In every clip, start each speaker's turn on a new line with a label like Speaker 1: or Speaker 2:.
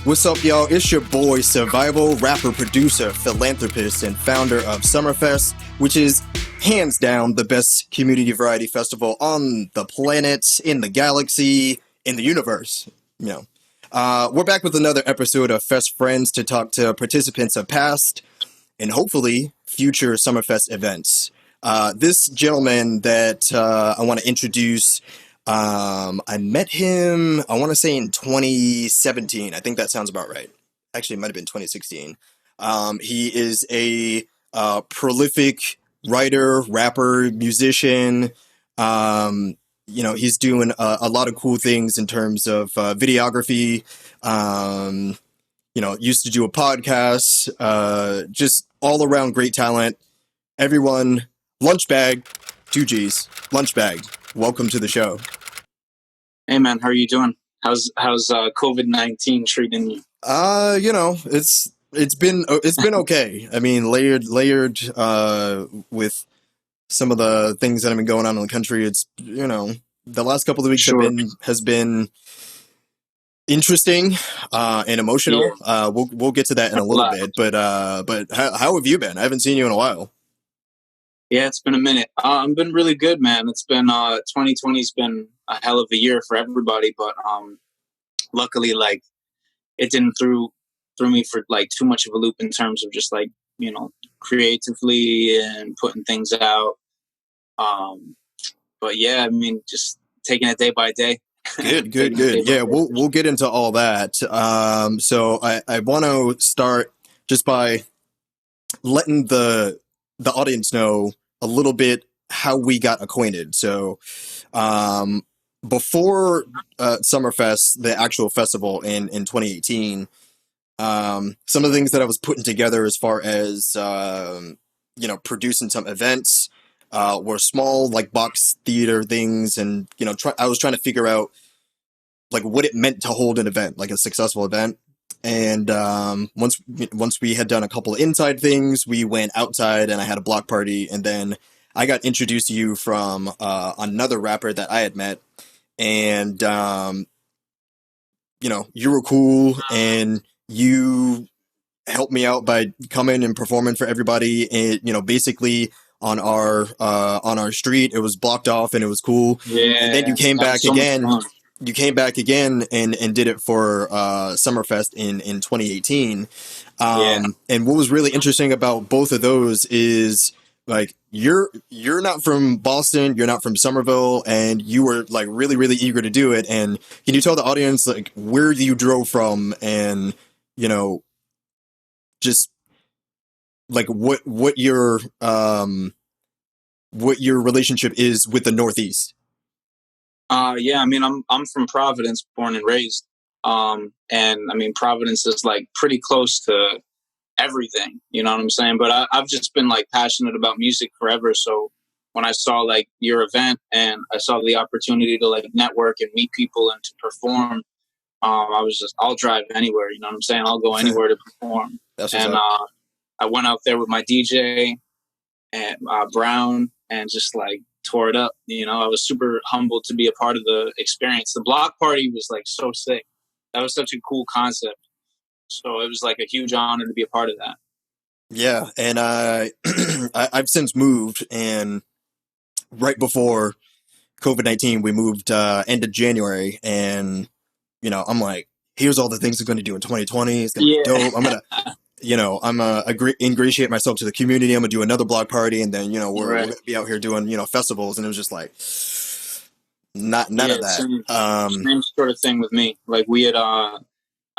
Speaker 1: What's up, y'all? It's your boy, survival rapper, producer, philanthropist, and founder of Summerfest, which is hands down the best community variety festival on the planet, in the galaxy, in the universe. We're back with another episode of Fest Friends to talk to participants of past and hopefully future Summerfest events. This gentleman that I want to introduce, I met him, I want to say in 2017. I think that sounds about right. Actually, it might have been 2016. He is a prolific writer, rapper, musician. He's doing a lot of cool things in terms of videography. Used to do a podcast, just all around great talent. Everyone, Lunchbagg, 2Gs, Lunchbagg, welcome to the show.
Speaker 2: Hey man, how are you doing? How's COVID-19 treating you?
Speaker 1: It's been okay. I mean, layered with some of the things that have been going on in the country. It's the last couple of weeks has been interesting and emotional. Yeah. We'll get to that in a little bit. But how have you been? I haven't seen you in a while.
Speaker 2: Yeah, it's been a minute. I've been really good, man. It's been 2020's been a hell of a year for everybody, but luckily, like, it didn't throw me for like too much of a loop in terms of just like creatively and putting things out. But yeah, I mean, just taking it day by day.
Speaker 1: Good. Yeah, we'll get into all that. So I want to start just by letting the audience know a little bit how we got acquainted. So before Summerfest, the actual festival in 2018, some of the things that I was putting together as far as producing some events were small, like box theater things, and I was trying to figure out like what it meant to hold an event, like a successful event. And once we had done a couple of inside things, we went outside and I had a block party. And then I got introduced to you from another rapper that I had met. And, you were cool and you helped me out by coming and performing for everybody. And, basically on our street, it was blocked off and it was cool.
Speaker 2: Yeah,
Speaker 1: and then you came back again. You came back again and did it for Summerfest in 2018. And what was really interesting about both of those is like you're not from Boston, you're not from Somerville, and you were like really, really eager to do it. And can you tell the audience like where you drove from and just like what your relationship is with the Northeast?
Speaker 2: Yeah, I mean, I'm from Providence, born and raised. And I mean, Providence is like pretty close to everything, you know what I'm saying? But I've just been like passionate about music forever. So when I saw like your event and I saw the opportunity to like network and meet people and to perform, I was just, I'll drive anywhere, you know what I'm saying? I'll go anywhere to perform. And I went out there with my DJ and Brown and just like tore it up. I was super humbled to be a part of the experience. The block party was like so sick. That was such a cool concept. So it was like a huge honor to be a part of that.
Speaker 1: Yeah, and I've since moved, and right before COVID-19, we moved end of January, and I'm like, here's all the things I'm going to do in 2020. It's going to be dope. I'm gonna ingratiate myself to the community. I'm gonna do another block party, and then we're gonna be out here doing festivals. And it was just like none of that.
Speaker 2: Same sort of thing with me. Like we had, I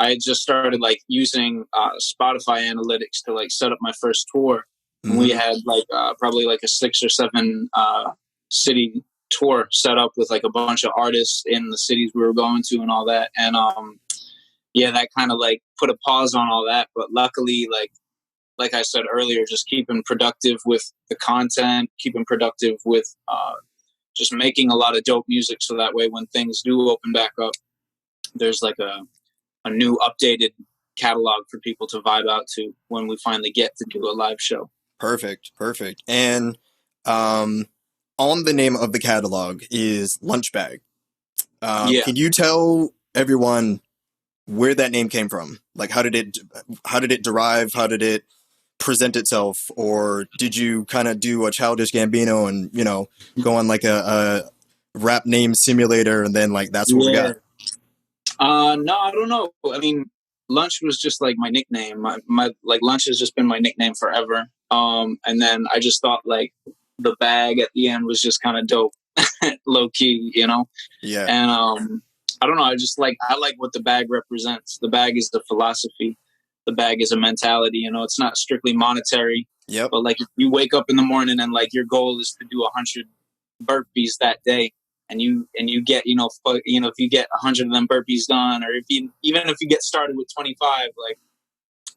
Speaker 2: had just started like using Spotify analytics to like set up my first tour. And we had like probably like a 6 or 7 city tour set up with like a bunch of artists in the cities we were going to and all that. And that kind of like put a pause on all that. But luckily, like I said earlier, just keeping productive with the content, keeping productive with just making a lot of dope music. So that way, when things do open back up, there's like a new updated catalog for people to vibe out to when we finally get to do a live show.
Speaker 1: Perfect. And on the name of the catalog is Lunchbagg. Can you tell everyone where that name came from. Like, how did it derive? How did it present itself? Or did you kind of do a Childish Gambino and, go on like a rap name simulator, and then like that's what we
Speaker 2: Yeah.
Speaker 1: got?
Speaker 2: No, I don't know. I mean, Lunch was just like my nickname. My like Lunch has just been my nickname forever. And then I just thought like the bag at the end was just kind of dope, low key, you know.
Speaker 1: Yeah.
Speaker 2: And I don't know. I like what the bag represents. The bag is the philosophy. The bag is a mentality. You know, it's not strictly monetary.
Speaker 1: Yep.
Speaker 2: But like, if you wake up in the morning and like your goal is to do 100 burpees that day, and you get if you get 100 of them burpees done, or even if you get started with 25, like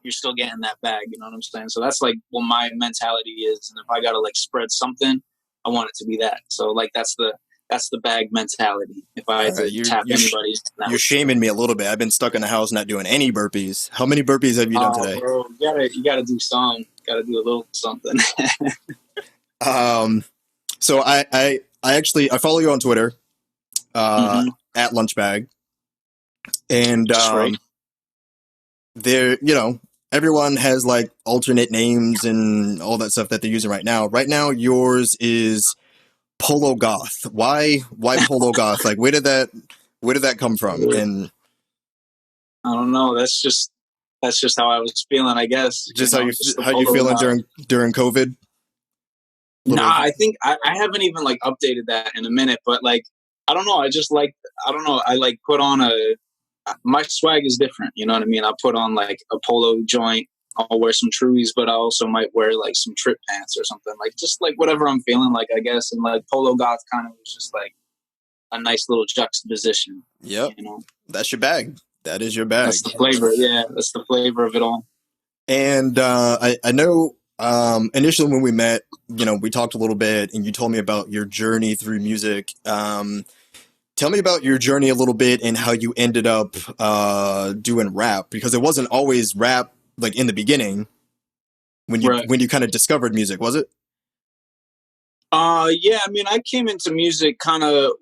Speaker 2: you're still getting that bag. You know what I'm saying? So that's like what my mentality is. And if I gotta like spread something, I want it to be that. So like that's the bag mentality. If I had to tap anybody,
Speaker 1: you're shaming me a little bit. I've been stuck in the house not doing any burpees. How many burpees have you done today?
Speaker 2: Bro, you gotta do some. Gotta do a little something.
Speaker 1: So I actually I follow you on Twitter, at Lunchbagg, and
Speaker 2: right.
Speaker 1: there, everyone has like alternate names and all that stuff that they're using right now. Right now, yours is Polo Goth. Why Polo Goth? Like, where did that come from? And
Speaker 2: I don't know. That's just how I was feeling, I guess.
Speaker 1: Just how you feeling during COVID?
Speaker 2: Nah, I think I haven't even like updated that in a minute, but like I don't know. I don't know. I like put on my swag is different. You know what I mean? I put on like a polo joint. I'll wear some truies, but I also might wear like some trip pants or something. Like just like whatever I'm feeling like, I guess. And like Polo Goth kind of was just like a nice little juxtaposition.
Speaker 1: Yep.
Speaker 2: You know?
Speaker 1: That's your bag. That is your bag.
Speaker 2: That's the flavor. Yeah, that's the flavor of it all.
Speaker 1: And I know initially when we met, we talked a little bit, and you told me about your journey through music. Tell me about your journey a little bit and how you ended up doing rap, because it wasn't always rap like in the beginning when you kind of discovered music, was it?
Speaker 2: Yeah, I mean, I came into music kind of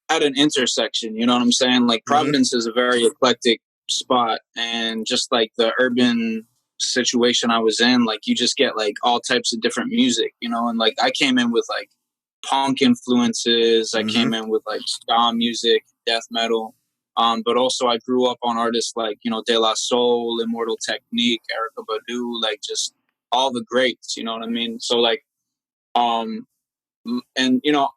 Speaker 2: at an intersection, you know what I'm saying? Like Providence is a very eclectic spot, and just like the urban situation I was in, like you just get like all types of different music, you know, and like I came in with like punk influences, I came in with like ska music, death metal. But also I grew up on artists like, De La Soul, Immortal Technique, Erica Badu, like just all the greats, you know what I mean? So like, and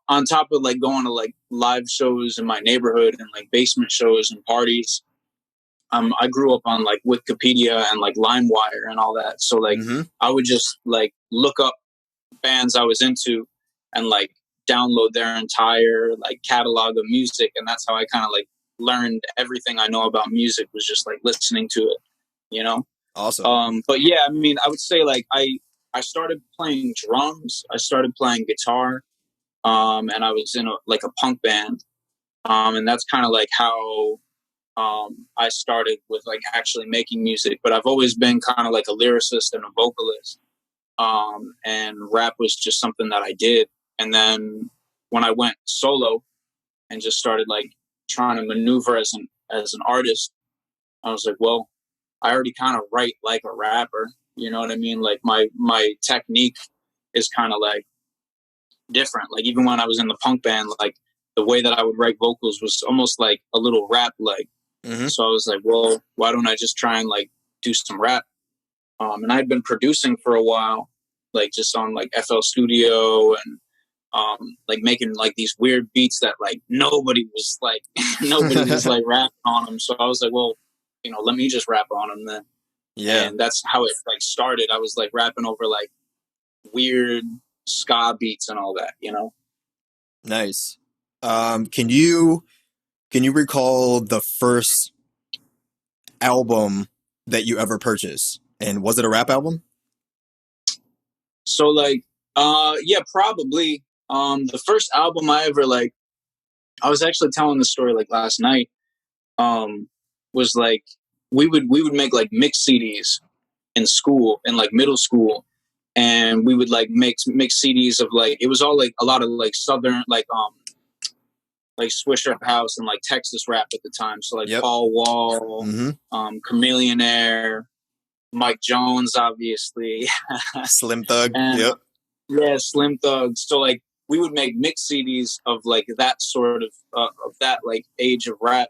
Speaker 2: on top of like going to like live shows in my neighborhood and like basement shows and parties, I grew up on like Wikipedia and like LimeWire and all that. So like I would just like look up bands I was into and like download their entire like catalog of music, and that's how I kind of like learned everything I know about music, was just like listening to it.
Speaker 1: Awesome.
Speaker 2: But yeah, I mean, I would say like I started playing drums, I started playing guitar, and I was in a punk band, and that's kind of like how I started with like actually making music. But I've always been kind of like a lyricist and a vocalist, and rap was just something that I did. And then when I went solo and just started like trying to maneuver as an artist, I was like, well, I already kind of write like a rapper. You know what I mean? Like my technique is kind of like different. Like even when I was in the punk band, like the way that I would write vocals was almost like a little rap like. So I was like, well, why don't I just try and like do some rap? And I'd been producing for a while, like just on like FL Studio, and like making like these weird beats that like nobody was like rapping on them. So I was like, well, let me just rap on them then.
Speaker 1: Yeah.
Speaker 2: And that's how it like started. I was like rapping over like weird ska beats and all that,
Speaker 1: Nice. Can you recall the first album that you ever purchased? And was it a rap album?
Speaker 2: So like, yeah, probably. The first album I ever like, I was actually telling the story like last night, was like, we would make like mix CDs in school, in like middle school. And we would like mix CDs of like, it was all like a lot of like Southern, like, like Swisher House and like Texas rap at the time. So like
Speaker 1: Yep.
Speaker 2: Paul Wall,
Speaker 1: Mm-hmm.
Speaker 2: Chameleonaire, Mike Jones, obviously,
Speaker 1: Slim Thug.
Speaker 2: and
Speaker 1: Yep.
Speaker 2: yeah, Slim Thug. So like we would make mix CDs of like that sort of that like age of rap,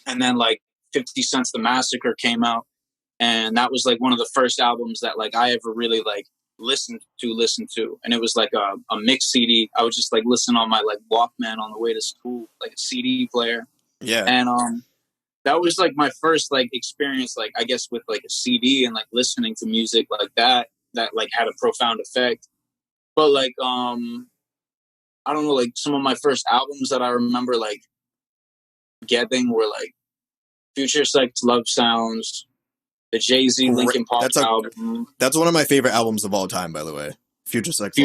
Speaker 2: and then like 50 Cent's The Massacre came out, and that was like one of the first albums that like I ever really like listened to, and it was like a mix CD. I would just like listen on my like Walkman on the way to school, like a CD player,
Speaker 1: Yeah.
Speaker 2: and that was like my first like experience, like I guess with like a CD and like listening to music like that like had a profound effect. But like I don't know, like some of my first albums that I remember like getting were like Future Sex Love Sounds, the Jay-Z Linkin Park album.
Speaker 1: That's one of my favorite albums of all time, by the way. Future Sex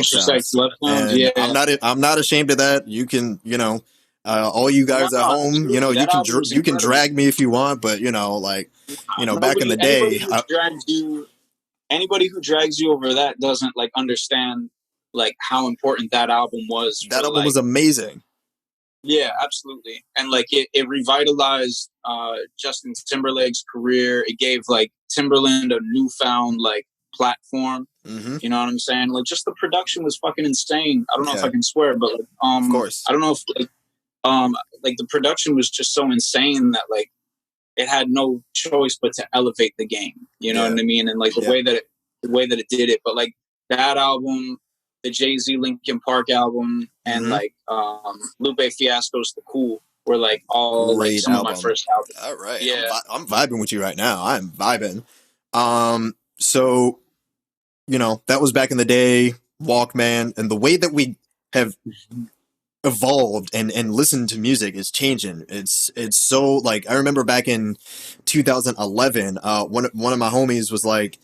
Speaker 1: Love Sounds.
Speaker 2: Yeah.
Speaker 1: I'm not ashamed of that. You can, all you guys at home, you can drag me if you want, but back in the day,
Speaker 2: anybody who drags you over that doesn't like understand like how important that album was.
Speaker 1: That album was amazing.
Speaker 2: Yeah, absolutely. And like it revitalized Justin Timberlake's career. It gave like Timberland a newfound like platform.
Speaker 1: Mm-hmm.
Speaker 2: You know what I'm saying? Like just the production was fucking insane. I don't know if I can swear, but like,
Speaker 1: of course.
Speaker 2: I don't know if like the production was just so insane that like it had no choice but to elevate the game. You know what I mean? And like the way that it did it. But like that album, the Jay-Z Linkin Park album, and like Lupe Fiasco's The Cool were like all
Speaker 1: great
Speaker 2: like some
Speaker 1: album.
Speaker 2: of my first albums.
Speaker 1: All right.
Speaker 2: Yeah.
Speaker 1: I'm vibing with you right now. I'm vibing. So, that was back in the day, Walkman, and the way that we have evolved and listened to music is changing. It's so like, I remember back in 2011, one of my homies was like,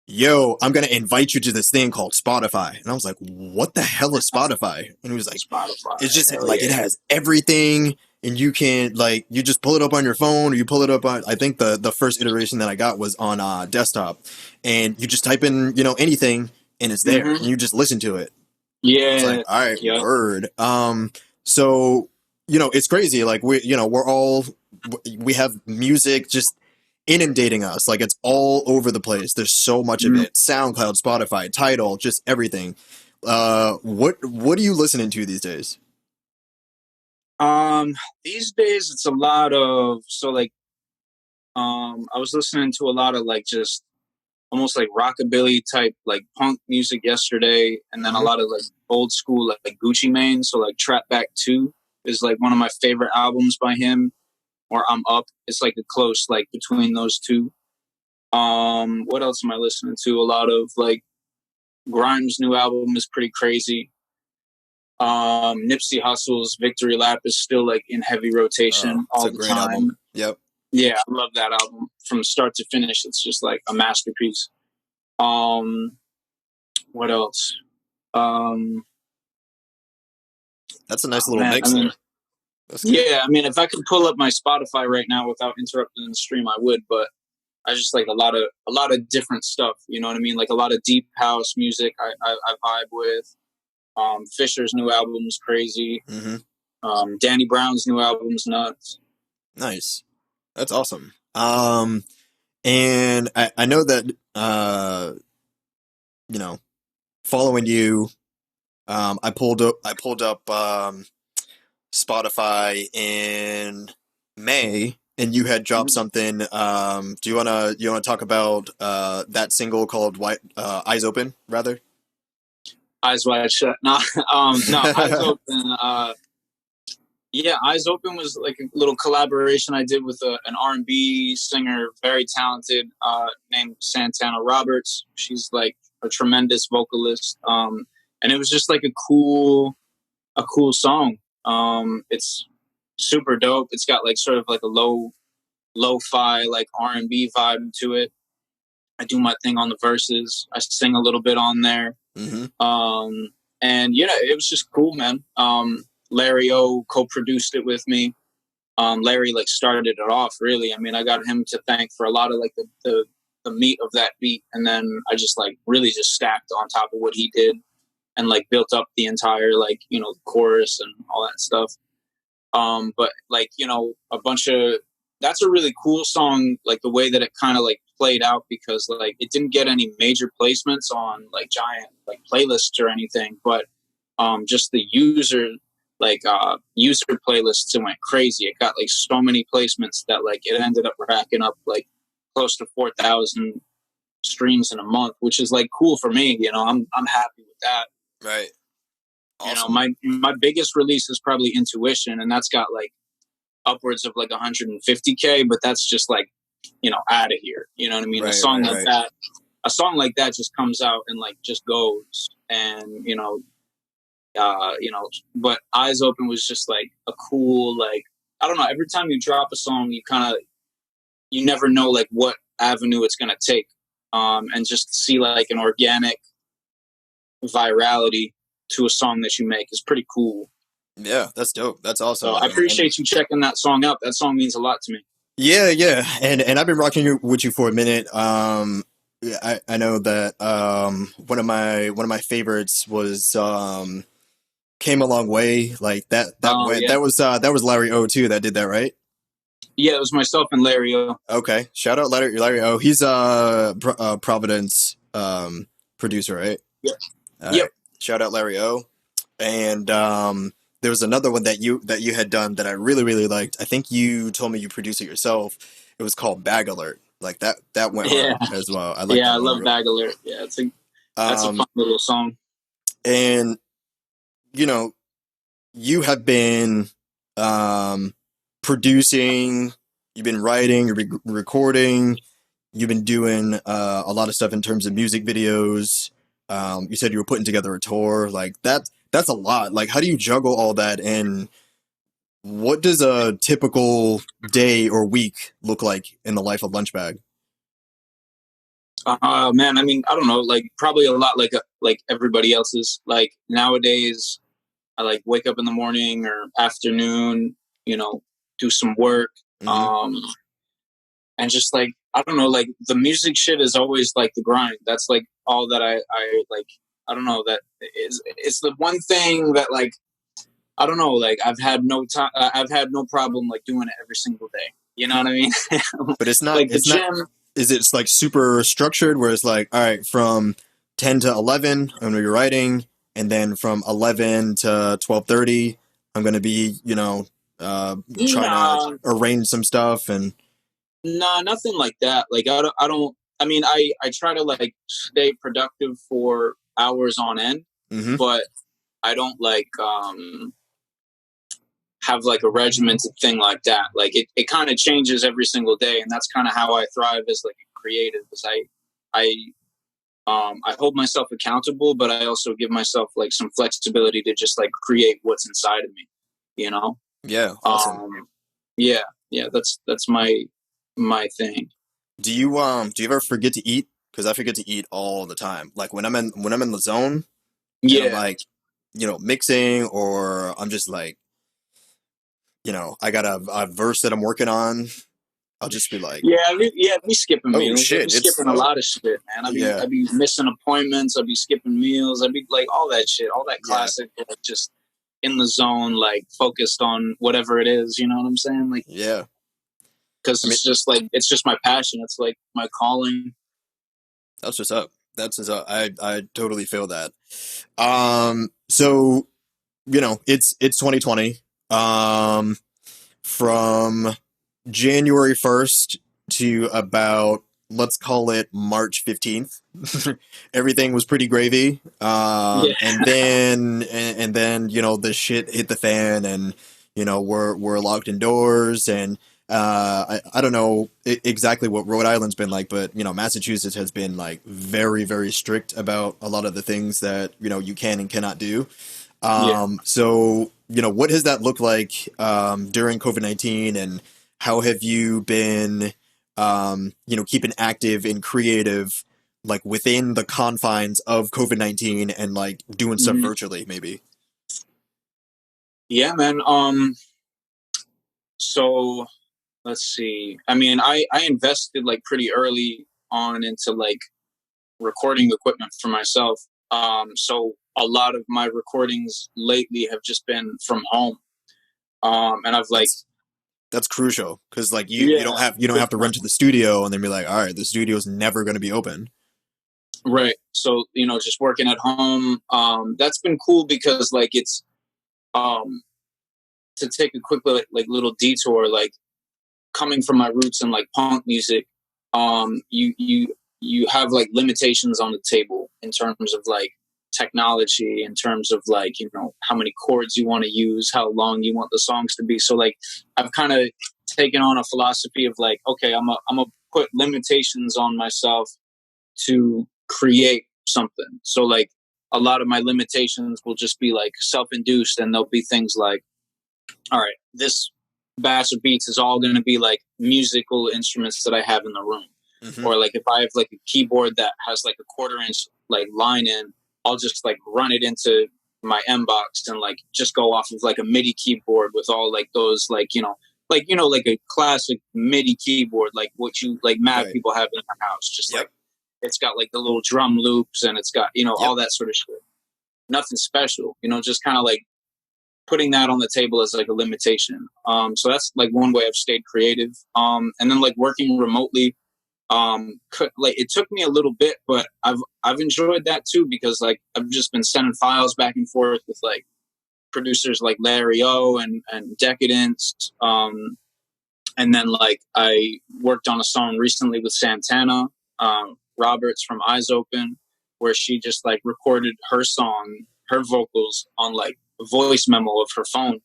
Speaker 1: yo, I'm going to invite you to this thing called Spotify. And I was like, what the hell is Spotify? And he was like,
Speaker 2: Spotify.
Speaker 1: It's just like, it has everything. And you can like, you just pull it up on your phone, or you pull it up on, I think the first iteration that I got was on desktop, and you just type in, anything, and it's there, and you just listen to it.
Speaker 2: Yeah.
Speaker 1: It's like, all right, word. So, it's crazy. Like we have music just inundating us. Like it's all over the place. There's so much of it. SoundCloud, Spotify, Tidal, just everything. What are you listening to these days?
Speaker 2: These days it's a lot of, I was listening to a lot of like just almost like rockabilly type like punk music yesterday, and then a lot of like old school like Gucci Mane. So like Trap Back 2 is like one of my favorite albums by him, or I'm Up. It's like a close like between those two. What else am I listening to? A lot of like Grimes' new album is pretty crazy. Nipsey Hussle's Victory Lap is still like in heavy rotation all the time.
Speaker 1: Album. Yep.
Speaker 2: Yeah, I love that album from start to finish. It's just like a masterpiece. What else?
Speaker 1: That's a nice little mix.
Speaker 2: I mean, if I could pull up my Spotify right now without interrupting the stream, I would. But I just like a lot of different stuff. You know what I mean? Like a lot of deep house music. I vibe with. Fisher's new album is crazy. Danny Brown's new album's nuts.
Speaker 1: Nice. That's awesome. And I know that following you, I pulled up Spotify in May, and you had dropped something. Do you wanna talk about that single called Eyes Open, rather?
Speaker 2: Eyes Wide Shut. No, Eyes Open. Eyes Open was like a little collaboration I did with an R&B singer, very talented, named Santana Roberts. She's like a tremendous vocalist, and it was just like a cool song. It's super dope. It's got like sort of like a lo-fi like R&B vibe to it. I do my thing on the verses. I sing a little bit on there. And it was just cool, man. Larry O co-produced it with me. Larry like started it off, really. I mean, I got him to thank for a lot of like the meat of that beat, and then I just like really just stacked on top of what he did and like built up the entire like the chorus and all that stuff. But like, you know, that's a really cool song, like the way that it kind of like played out, because like it didn't get any major placements on like giant like playlists or anything, but just the user playlists, it went crazy. It got like so many placements that like it ended up racking up like close to 4,000 streams in a month, which is like cool for me. You know, I'm happy with that.
Speaker 1: Right.
Speaker 2: You know,
Speaker 1: Awesome.
Speaker 2: my biggest release is probably Intuition, and that's got like upwards of like 150K, but that's just like, you know, out of here. You know what I mean?
Speaker 1: Right, right, right.
Speaker 2: A song like that just comes out and like just goes, and you know, but Eyes Open was just like a cool, like, I don't know. Every time you drop a song, you never know like what avenue it's gonna take, and just see like an organic virality to a song that you make is pretty cool.
Speaker 1: Yeah, that's dope. That's awesome,
Speaker 2: So I
Speaker 1: man. And
Speaker 2: appreciate you checking that song out. That song means a lot to me.
Speaker 1: yeah, yeah, and I've been rocking with you for a minute. Yeah, I know that one of my favorites was came a long way. Like that
Speaker 2: Oh
Speaker 1: went
Speaker 2: yeah,
Speaker 1: that was Larry O too that did that, right?
Speaker 2: yeah. It was myself and Larry O.
Speaker 1: Okay, shout out Larry O. He's Providence producer, right?
Speaker 2: Yep.
Speaker 1: All
Speaker 2: Yep.
Speaker 1: right, shout out Larry O. And there was another one that you had done that I really really liked. I think you told me you produced it yourself. It was called Bag Alert. Like that went
Speaker 2: Yeah.
Speaker 1: hard as well. I like
Speaker 2: Yeah.
Speaker 1: that
Speaker 2: I
Speaker 1: one.
Speaker 2: love Bag Alert. Yeah. That's a
Speaker 1: Um,
Speaker 2: fun little song.
Speaker 1: and you know, you have been um, producing, you've been writing, you've been recording, you've been doing a lot of stuff in terms of music videos. You said you were putting together a tour. Like that's a lot. Like, how do you juggle all that? And what does a typical day or week look like in the life of Lunchbagg?
Speaker 2: Man, I mean, I don't know, like probably a lot like everybody else's. Like nowadays, I like wake up in the morning or afternoon, you know, do some work,
Speaker 1: Hmm.
Speaker 2: um, and just like I don't know, like the music shit is always like the grind. That's like all that I like. I don't know, that is it's the one thing that like I don't know, like I've had no time, I've had no problem like doing it every single day. You know what I mean?
Speaker 1: But it's not.
Speaker 2: Like the
Speaker 1: It's not.
Speaker 2: gym.
Speaker 1: Is it like super structured where it's like, all right, from 10 to 11, I'm going to be writing, and then from 11 to 12:30, I'm going to be, trying to
Speaker 2: Nah,
Speaker 1: arrange some stuff and
Speaker 2: nah, nothing like that. Like I don't. I mean, I try to like stay productive for hours on end,
Speaker 1: hmm.
Speaker 2: but I don't like have like a regimented thing like that. Like it kind of changes every single day, and that's kind of how I thrive as like a creative. Is I I hold myself accountable, but I also give myself like some flexibility to just like create what's inside of me. You know?
Speaker 1: Yeah, awesome.
Speaker 2: Um, yeah, yeah. That's my thing.
Speaker 1: Do you ever forget to eat? Because I forget to eat all the time. Like when I'm in the zone and I'm
Speaker 2: Yeah.
Speaker 1: like, mixing, or I'm just like, I got a verse that I'm working on. I'll just be like,
Speaker 2: Yeah, we skipping
Speaker 1: oh
Speaker 2: meals. I be
Speaker 1: shit,
Speaker 2: skipping a lot of shit, man.
Speaker 1: yeah,
Speaker 2: I be missing appointments. I be skipping meals. I be like all that shit, all that
Speaker 1: yeah,
Speaker 2: classic, like, just in the zone, like focused on whatever it is. You know what I'm saying? Like,
Speaker 1: yeah.
Speaker 2: because
Speaker 1: I mean,
Speaker 2: it's just my passion. It's like my calling.
Speaker 1: that's what's up. That's what's up. I totally feel that. So it's 2020. From January 1st to about, let's call it March 15th, everything was pretty gravy.
Speaker 2: Yeah.
Speaker 1: And then the shit hit the fan, and we're locked indoors, and I don't know exactly what Rhode Island's been like, but Massachusetts has been like very very strict about a lot of the things that you can and cannot do.
Speaker 2: Yeah.
Speaker 1: So, what has that looked like during COVID-19, and how have you been, keeping active and creative, like within the confines of COVID-19, and like doing stuff
Speaker 2: Mhm.
Speaker 1: virtually, maybe?
Speaker 2: Yeah, man. So let's see. I mean, I invested like pretty early on into like recording equipment for myself. So a lot of my recordings lately have just been from home. And I've like,
Speaker 1: that's crucial because like you don't
Speaker 2: yeah,
Speaker 1: have to run to the studio and then be like, all right, the studio's never going to be open.
Speaker 2: right. So, just working at home, that's been cool because like it's, um, to take a quick like little detour, like coming from my roots in like punk music, you have like limitations on the table in terms of like technology, in terms of like how many chords you want to use, how long you want the songs to be. So like I've kind of taken on a philosophy of like, okay, I'm a put limitations on myself to create something. So like a lot of my limitations will just be like self-induced, and there'll be things like, all right, this batch of beats is all going to be like musical instruments that I have in the room.
Speaker 1: Mm-hmm.
Speaker 2: Or like if I have like a keyboard that has like a 1/4 inch like line in, I'll just like run it into my M box and like just go off of like a MIDI keyboard with all like those like a classic MIDI keyboard, like what you like mad
Speaker 1: Right.
Speaker 2: people have in their house. Just
Speaker 1: Yep.
Speaker 2: like it's got like the little drum loops and it's got
Speaker 1: Yep.
Speaker 2: all that sort of shit. Nothing special, just kind of like putting that on the table as like a limitation. So that's like one way I've stayed creative. And then like working remotely, like it took me a little bit, but I've enjoyed that too, because like I've just been sending files back and forth with like producers like Larry O and Decadence. And then like I worked on a song recently with Santana Roberts from Eyes Open, where she just like recorded her song, her vocals on like a voice memo of her phone,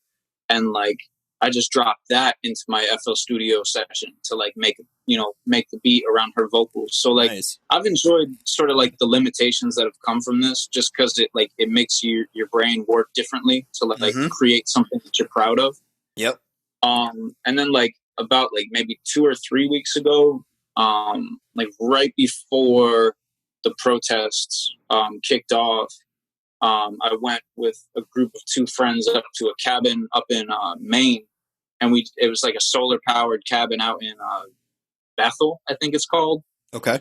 Speaker 2: and like I just dropped that into my FL Studio session to like make the beat around her vocals. So like
Speaker 1: Nice.
Speaker 2: I've enjoyed sort of like the limitations that have come from this, just because it makes your brain work differently to like
Speaker 1: Mm-hmm.
Speaker 2: create something that you're proud of.
Speaker 1: Yep.
Speaker 2: And then like about like maybe 2 or 3 weeks ago, like right before the protests kicked off, I went with a group of 2 friends up to a cabin up in Maine, and it was like a solar powered cabin out in Bethel, I think it's called.
Speaker 1: Okay.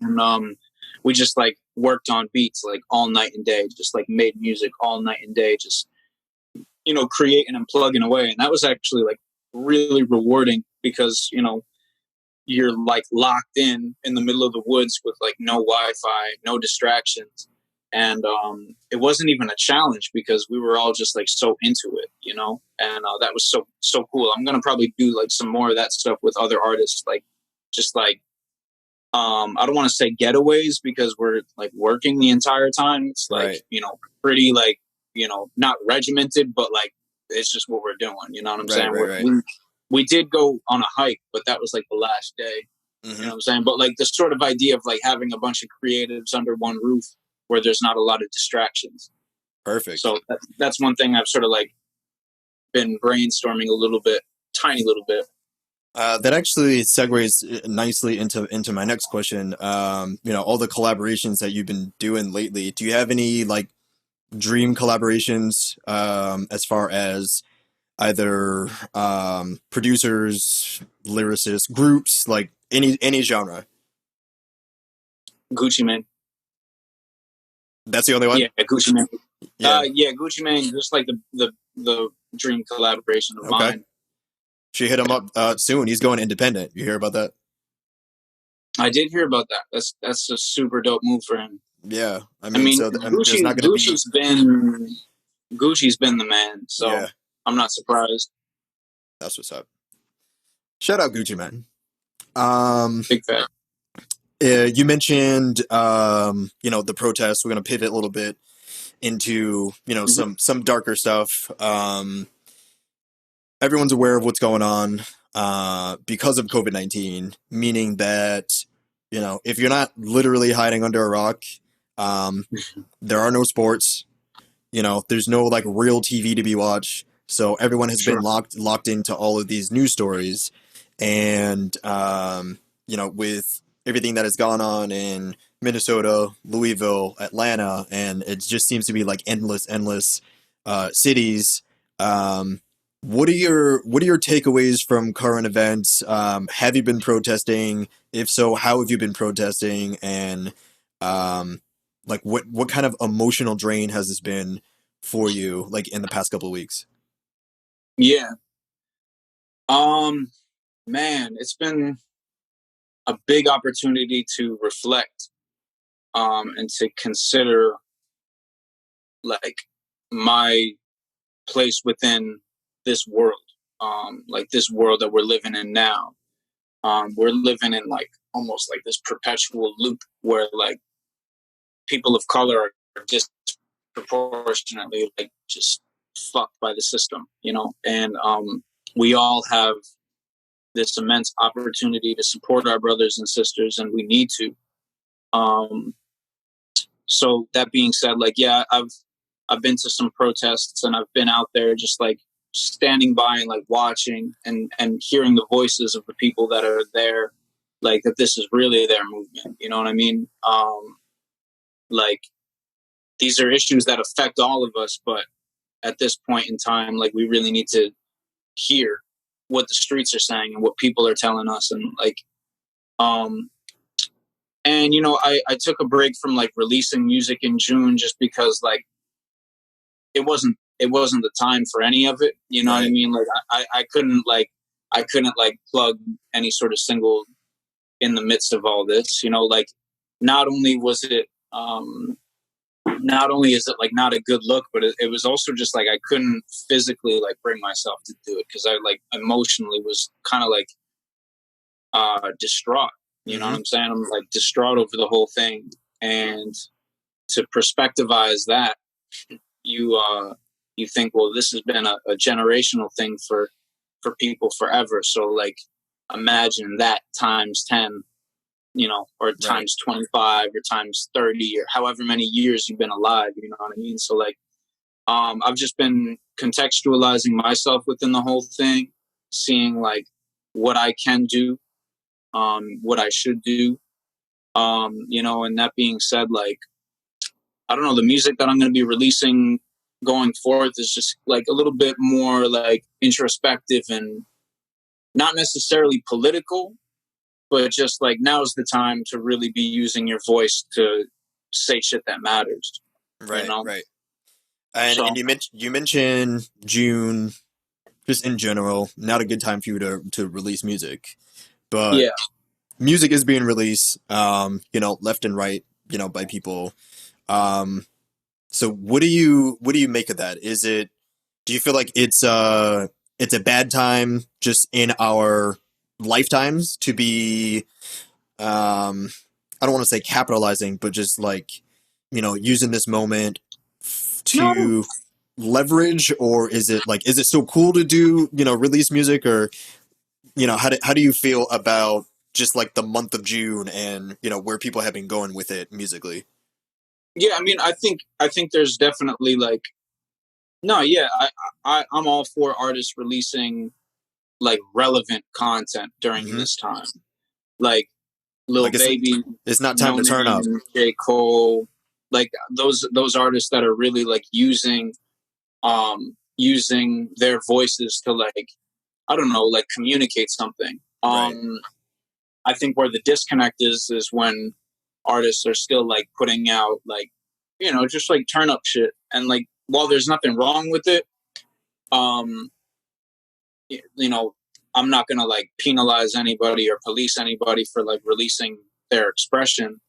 Speaker 2: And we just like worked on beats like all night and day, just like made music all night and day, just creating and plugging away. And that was actually like really rewarding because you're like locked in the middle of the woods with like no Wi-Fi, no distractions. And it wasn't even a challenge because we were all just like so into it, and that was so cool. I'm gonna probably do like some more of that stuff with other artists, like just like I don't want to say getaways because we're like working the entire time. It's like
Speaker 1: Right.
Speaker 2: pretty like not regimented, but like it's just what we're doing. You know what I'm
Speaker 1: Right,
Speaker 2: saying?
Speaker 1: right, right.
Speaker 2: We did go on a hike, but that was like the last day.
Speaker 1: Mm-hmm.
Speaker 2: You know what I'm saying? But like the sort of idea of like having a bunch of creatives under one roof where there's not a lot of distractions.
Speaker 1: Perfect.
Speaker 2: So that's one thing I've sort of like been brainstorming a little bit, tiny little bit.
Speaker 1: That actually segues nicely into my next question. All the collaborations that you've been doing lately. Do you have any like dream collaborations as far as either producers, lyricists, groups, like any genre?
Speaker 2: Gucci Mane.
Speaker 1: That's the only one?
Speaker 2: Yeah, Gucci Mane.
Speaker 1: Yeah.
Speaker 2: Yeah, Gucci Mane, just like the dream collaboration of
Speaker 1: Okay.
Speaker 2: mine.
Speaker 1: She hit him up soon. He's going independent. You hear about that?
Speaker 2: I did hear about that. That's a super dope move for him.
Speaker 1: Yeah. I
Speaker 2: I mean,
Speaker 1: so there's not going to be.
Speaker 2: Gucci's been the man, so
Speaker 1: Yeah.
Speaker 2: I'm not surprised.
Speaker 1: That's what's up. Shout out Gucci Mane.
Speaker 2: Big fan.
Speaker 1: You mentioned the protests. We're going to pivot a little bit into some darker stuff. Everyone's aware of what's going on because of COVID-19, meaning that if you're not literally hiding under a rock, there are no sports. There's no like real TV to be watched. So everyone has been locked into all of these news stories, and with everything that has gone on in Minnesota, Louisville, Atlanta, and it just seems to be like endless cities. What are your takeaways from current events? Have you been protesting? If so, how have you been protesting? And like what kind of emotional drain has this been for you, like in the past couple of weeks?
Speaker 2: Yeah. Um, man, it's been a big opportunity to reflect, and to consider like my place within this world, like this world that we're living in now. We're living in like almost like this perpetual loop where like people of color are disproportionately like just fucked by the system, you know, and we all have this immense opportunity to support our brothers and sisters, and we need to. Um, so that being said, like, yeah, I've been to some protests, and I've been out there just like standing by and like watching and hearing the voices of the people that are there, like that this is really their movement. You know what I mean? Like these are issues that affect all of us, but at this point in time, like we really need to hear what the streets are saying and what people are telling us, and like um and you know, I took a break from like releasing music in June just because like it wasn't the time for any of it. You know what I
Speaker 1: Right.
Speaker 2: mean? Like I couldn't like plug any sort of single in the midst of all this. You know, like not only was it not only is it like not a good look, but it was also just like I couldn't physically like bring myself to do it because I like emotionally was kind of like distraught. You know what
Speaker 1: Mm-hmm.
Speaker 2: I'm saying? I'm like distraught over the whole thing, and to perspectivize that, you think, well, this has been a generational thing for people forever. So like, imagine that times 10, you know, or
Speaker 1: Right.
Speaker 2: times 25 or times 30 or however many years you've been alive. You know what I mean? So like, I've just been contextualizing myself within the whole thing, seeing like what I can do, what I should do. You know, and that being said, like, I don't know, the music that I'm going to be releasing going forth is just like a little bit more like introspective and not necessarily political, but just like now's the time to really be using your voice to say shit that matters, you
Speaker 1: Right.
Speaker 2: know?
Speaker 1: Right. And
Speaker 2: So,
Speaker 1: you mentioned June, just in general, not a good time for you to release music, but
Speaker 2: yeah.
Speaker 1: music is being released, left and right, by people. Um, so what do you make of that? Do you feel like it's a bad time just in our lifetimes to be, um, I don't want to say capitalizing, but just like, using this moment
Speaker 2: No,
Speaker 1: to leverage, or is it so cool to do, release music, or how do you feel about just like the month of June and where people have been going with it musically?
Speaker 2: yeah, I mean, I think there's definitely like, no, yeah, I'm all for artists releasing like relevant content during
Speaker 1: Hmm.
Speaker 2: this time. Like Lil
Speaker 1: Like
Speaker 2: Baby,
Speaker 1: it's not time
Speaker 2: No
Speaker 1: to turn up.
Speaker 2: Name, J. Cole, like those artists that are really like using their voices to like, I don't know, like communicate something.
Speaker 1: Right.
Speaker 2: I think where the disconnect is when artists are still like putting out like, you know, just like turn up shit, and like while there's nothing wrong with it, um you know, I'm not gonna like penalize anybody or police anybody for like releasing their expression.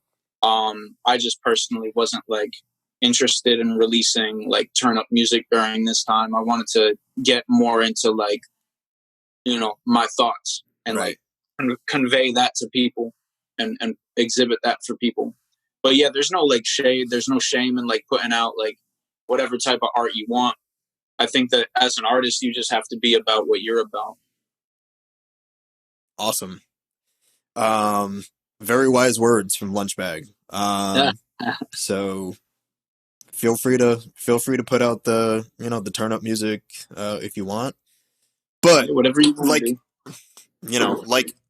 Speaker 2: I just personally wasn't like interested in releasing like turn up music during this time. I wanted to get more into like, you know, my thoughts and
Speaker 1: Right.
Speaker 2: like convey that to people and exhibit that for people. But yeah, there's no like shade, there's no shame in like putting out like whatever type of art you want. I think that as an artist, you just have to be about what you're about.
Speaker 1: Awesome. Um, Very wise words from Lunchbagg.
Speaker 2: Yeah.
Speaker 1: So feel free to put out the turn up music if you want. But
Speaker 2: Whatever you want to
Speaker 1: like
Speaker 2: do.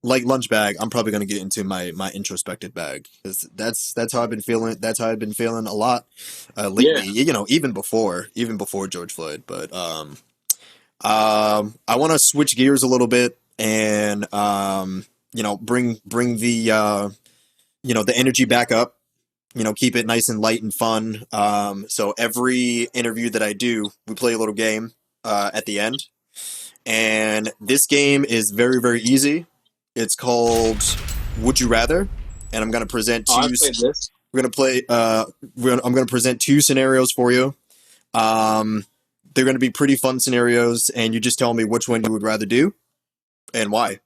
Speaker 1: like Lunchbagg, I'm probably gonna get into my introspective bag, because that's how I've been feeling. That's how I've been feeling a lot lately.
Speaker 2: Yeah.
Speaker 1: Even before George Floyd. But I want to switch gears a little bit and bring the energy back up. Keep it nice and light and fun. So every interview that I do, we play a little game at the end. And this game is very, very easy. It's called Would You Rather, and I'm gonna present
Speaker 2: Oh, I
Speaker 1: two.
Speaker 2: played this.
Speaker 1: We're gonna play. I'm gonna present two scenarios for you. Um, they're gonna be pretty fun scenarios, and you just tell me which one you would rather do and why.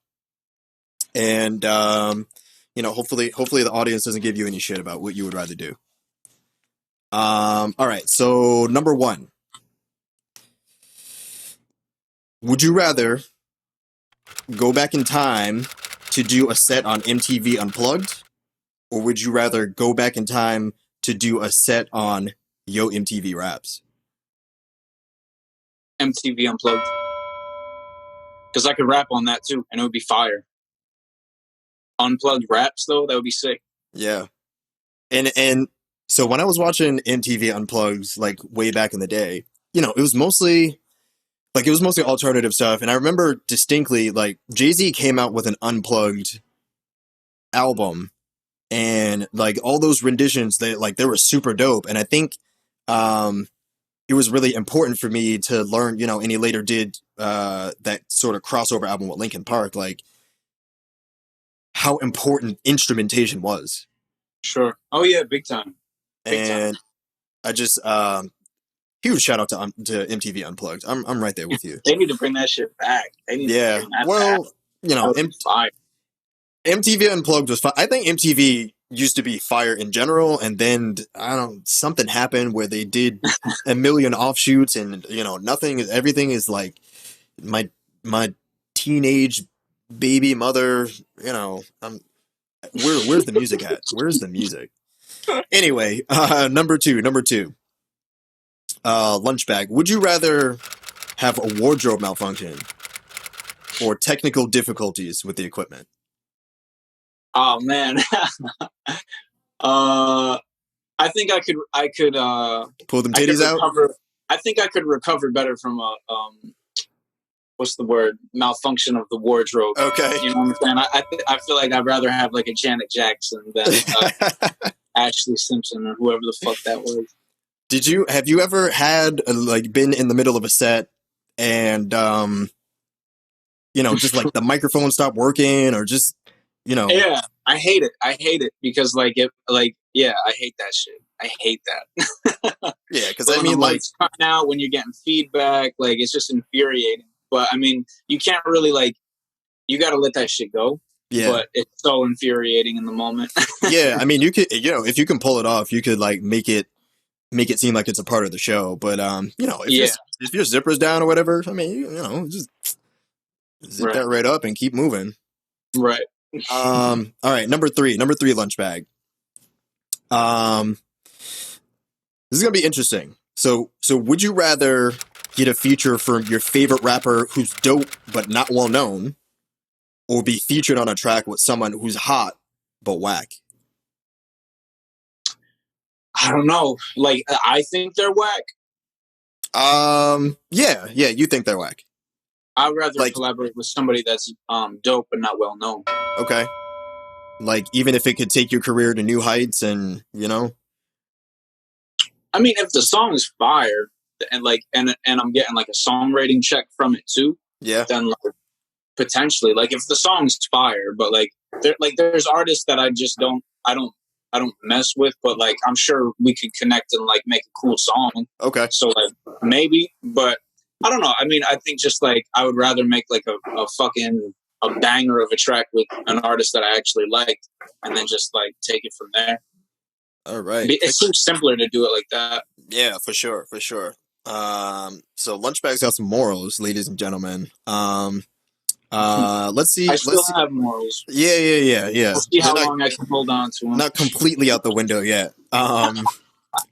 Speaker 1: And hopefully the audience doesn't give you any shit about what you would rather do. All right. So number one, would you rather go back in time to do a set on MTV Unplugged, or would you rather go back in time to do a set on Yo MTV Raps?
Speaker 2: MTV Unplugged. Because I could rap on that too, and it would be fire. Unplugged raps though, that would be sick.
Speaker 1: Yeah. And so when I was watching MTV Unplugged like way back in the day, it was mostly alternative stuff, and I remember distinctly like Jay-Z came out with an Unplugged album, and like all those renditions they were super dope, and I think it was really important for me to learn, and he later did that sort of crossover album with Linkin Park, like how important instrumentation was.
Speaker 2: Sure. Oh yeah, big time. Big
Speaker 1: And
Speaker 2: time.
Speaker 1: I just huge shout out to MTV Unplugged. I'm right there with you.
Speaker 2: They need to bring that shit back. They need to bring that back. That would be fire.
Speaker 1: MTV Unplugged was fire. I think MTV used to be fire in general, and then something happened where they did a million offshoots, and everything is like my teenage baby mother. Where's the music at? Where's the music? Anyway, number two, Lunchbagg. Would you rather have a wardrobe malfunction or technical difficulties with the equipment?
Speaker 2: Oh man. I think I could
Speaker 1: pull them titties out.
Speaker 2: I think I could recover better from a what's the word, malfunction of the wardrobe.
Speaker 1: Okay.
Speaker 2: You know what I'm saying? I feel like I'd rather have like a Janet Jackson than Ashley Simpson or whoever the fuck that was.
Speaker 1: Have you ever had been in the middle of a set and just like the microphone stopped working, or just
Speaker 2: Yeah, I hate it because I hate that shit. I hate that.
Speaker 1: Yeah, because
Speaker 2: I mean, like cutting out when you're getting feedback, like it's just infuriating. But I mean, you can't really you got to let that shit go.
Speaker 1: Yeah,
Speaker 2: but it's so infuriating in the moment.
Speaker 1: Yeah, I mean, you could, if you can pull it off, you could make it seem like it's a part of the show. But if your zipper's down or whatever, I mean, just zip that right up and keep moving.
Speaker 2: Right.
Speaker 1: All right, number three, Lunchbagg. This is gonna be interesting. So would you rather get a feature from your favorite rapper who's dope but not well known, or be featured on a track with someone who's hot but whack?
Speaker 2: I don't know. I think they're whack.
Speaker 1: Yeah, you think they're whack.
Speaker 2: I'd rather collaborate with somebody that's dope but not well known.
Speaker 1: Okay. Even if it could take your career to new heights, and
Speaker 2: I mean, if the song is fire and I'm getting a songwriting check from it too,
Speaker 1: yeah,
Speaker 2: then potentially, if the song's fire, but there's artists that I just don't mess with, but I'm sure we could connect and make a cool song.
Speaker 1: Okay.
Speaker 2: So maybe, but I don't know. I mean, I think just I would rather make a fucking a banger of a track with an artist that I actually liked, and then just take it from there.
Speaker 1: All right.
Speaker 2: It seems simpler to do it like that.
Speaker 1: Yeah, for sure. So Lunchbagg's got some morals, ladies and gentlemen. Let's see.
Speaker 2: I still have morals.
Speaker 1: Yeah.
Speaker 2: We'll see how long I can hold on to them.
Speaker 1: Not completely out the window yet. All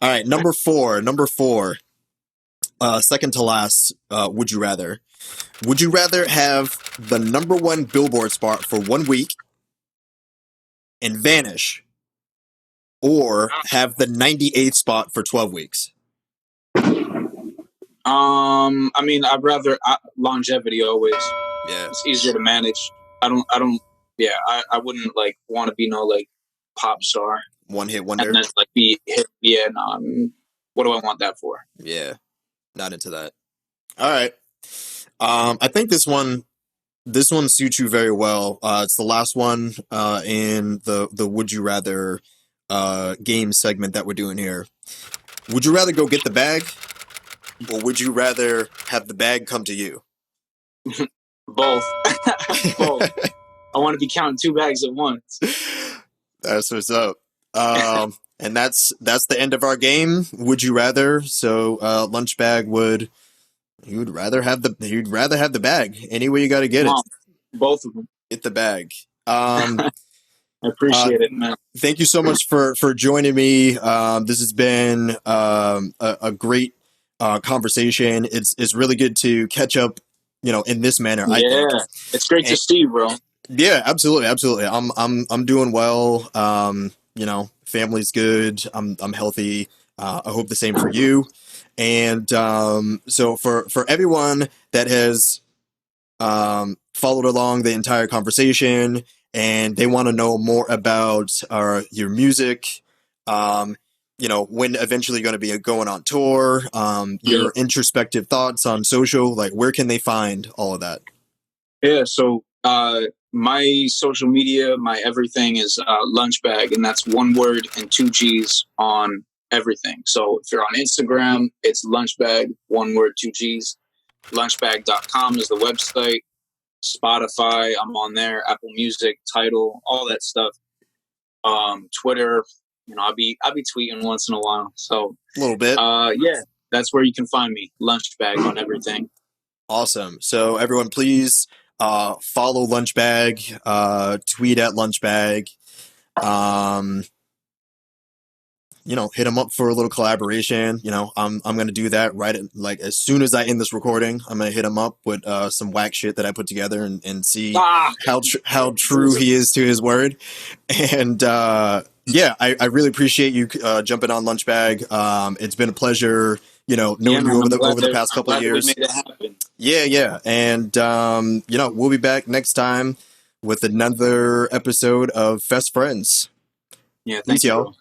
Speaker 1: right, number four. Second to last. Would you rather? Would you rather have the number one Billboard spot for 1 week and vanish, or have the 98th spot for 12 weeks?
Speaker 2: I mean, I'd rather longevity always.
Speaker 1: Yeah,
Speaker 2: it's easier to manage. I wouldn't want to be no pop star,
Speaker 1: one hit wonder,
Speaker 2: and then be hit. Yeah, no. What do I want that for?
Speaker 1: Yeah, not into that. All right. I think this one suits you very well. It's the last one in the Would You Rather game segment that we're doing here. Would you rather go get the bag, or would you rather have the bag come to you?
Speaker 2: Both. Both. I want to be counting 2 bags at once.
Speaker 1: That's what's up. And that's the end of our game. Would you rather? So Lunchbagg would rather have the bag. Any way you got to get it.
Speaker 2: Both of them.
Speaker 1: Get the bag.
Speaker 2: I appreciate it, man.
Speaker 1: Thank you so much for joining me. This has been a great conversation. It's really good to catch up, in this manner. I think.
Speaker 2: It's great to see you, bro.
Speaker 1: Yeah, absolutely. I'm doing well. Family's good. I'm healthy. I hope the same for you. And so for everyone that has followed along the entire conversation and they want to know more about your music, when eventually you're going to be going on tour, your introspective thoughts on social, like where can they find all of that?
Speaker 2: Yeah, so my social media, my everything is Lunchbagg, and that's one word and 2 G's on everything. So if you're on Instagram, it's Lunchbagg, one word, 2 G's. Lunchbagg.com is the website. Spotify, I'm on there. Apple Music, Tidal, all that stuff. Twitter, I'll be tweeting once in a while. So
Speaker 1: a little bit.
Speaker 2: Yeah, that's where you can find me. Lunchbagg on everything.
Speaker 1: Awesome. So everyone, please follow Lunchbagg. Tweet at Lunchbagg. Hit him up for a little collaboration. I'm going to do that as soon as I end this recording. I'm going to hit him up with some whack shit that I put together and see how true he is to his word. And I really appreciate you jumping on Lunchbagg. It's been a pleasure, knowing you over the past couple of years.
Speaker 2: We made it happen.
Speaker 1: Yeah. And we'll be back next time with another episode of Fest Friends.
Speaker 2: Yeah, thanks, y'all.